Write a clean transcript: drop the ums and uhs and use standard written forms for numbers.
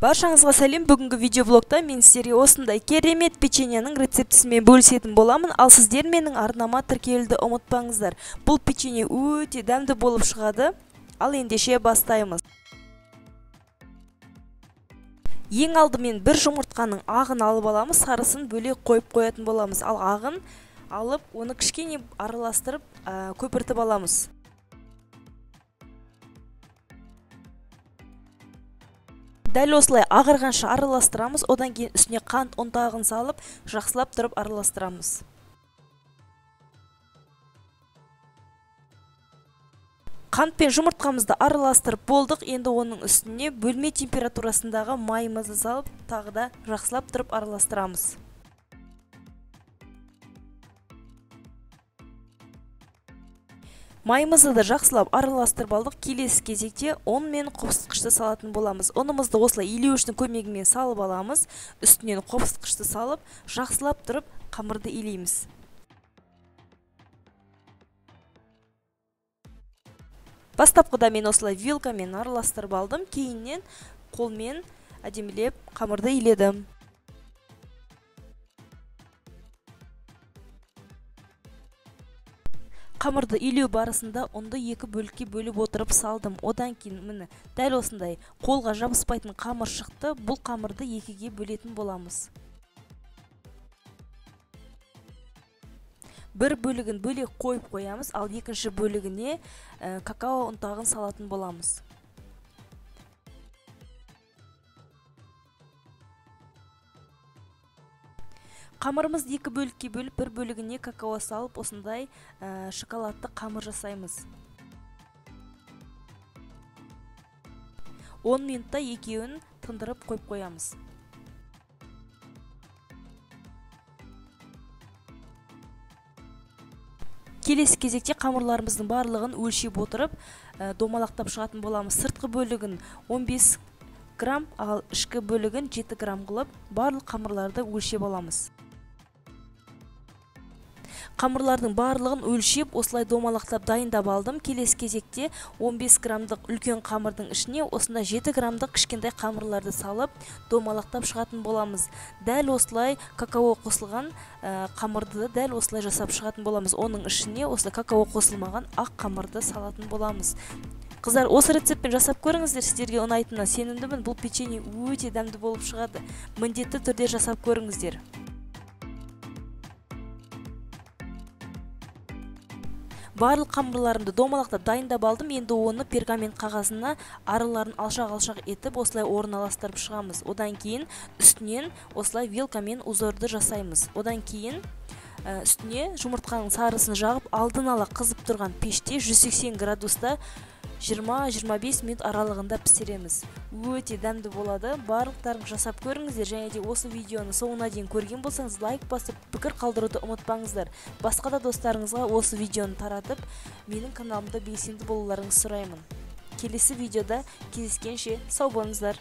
Баршаңызға сәлем. Бүгінгі видеоблогта мен сіздерге осындай керемет печеньенің рецептісімен бөлісетін боламын. Ал сіздер менің арнама тіркелуді ұмытпаңыздар. Бұл печенье өте дәмді болып шығады. Ал ендеше бастаймыз. Ең алдымен бір жұмыртқаның ағын алып аламыз, сарысын бөлек қойып қоятын боламыз. Ал ағын алып, оны кішкене араластырып, көпіртіп аламыз. Дәл осылай ағарғанша араластырамыз, одан кейін үстіне қант ұнтағын салып, жақсылап тұрып араластырамыз. Қант пен жұмыртқамызды араластырып болдық, енді оның үстіне бөлме температурасындағы майымызды салып, тағы да жақсылап тұрып араластырамыз. Майымызды да жақсылап араластырып алдық. Келесі кезекте ұн мен қопсытқышты салатын боламыз. Ұнымызды осылай илеуіштің көмегімен салып аламыз. Үстінен қопсытқышты салып, жақсылап тұрып қамырды илейміз. Бастапқыда мен осылай вилкамен араластырып алдым. Кейіннен қолмен әдемілеп қамырды иледім. Қамырды илеу барысында ұнды екі бөлікке бөліп отырып салдым. Одан кейін міне дәл осындай қолға жабыспайтын қамыр шықты. Бұл қамырды екіге бөлетін боламыз. Бір бөлігін бөлек қойып қоямыз, ал екінші бөлігіне какао ұнтағын салатын боламыз. Қамырымызды екі бөлікке бөліп, бір бөлігіне какао салып, осындай шоколадты қамыр жасаймыз. 10 минутта екеуін тындырып қойып қоямыз. Келесі кезекте қамырларымыздың барлығын өлшеп отырып, домалақтап шығатын боламыз. Сыртқы бөлігін 15 грамм, ал ішкі бөлігін 7 грамм қылып, барлық қамырларды өлшеп аламыз. Қамырлардың барлығын өлшеп, осылай домалақтап дайындап алдым. Келесі кезекте 15 граммдық үлкен қамырдың ішіне осындай 7 граммдық кішкентай қамырларды салып, домалақтап шығатын боламыз. Дәл осылай какао қосылған қамырды дәл осылай жасап шығатын боламыз. Оның ішіне осылай какао қосылмаған ақ қамырды салатын боламыз. Қыздар, осы рецептпен жасап көріңіздер, сіздерге ұнайтынына сенімдімін. Бұл печенье өте дәмді болып шығады. Міндетті түрде жасап көріңіздер. Барлық қамырларымды домалақтап дайындап алдым. Енді оны пергамент қағазына араларын алшақ-алшақ етіп, осылай орналастырып шығамыз. Одан кейін үстінен осылай вилкамен узорды жасаймыз. Одан кейін үстіне жұмыртқаның сарысын жағып, алдын ала қызып тұрған пеште 180 градуста 20-25 минут аралығында пісіреміз. Өте дәмді болады. Барлықтарың жасап көріңіздер. Және де осы видеоны соңына дейін көрген болсаңыз, лайк басып, пікір қалдыруды ұмытпаңыздар. Басқа да достарыңызға осы видеоны таратып, менің каналымда белсенді болуларыңызды сұраймын. Келесі видеода кездескенше сау болыңыздар.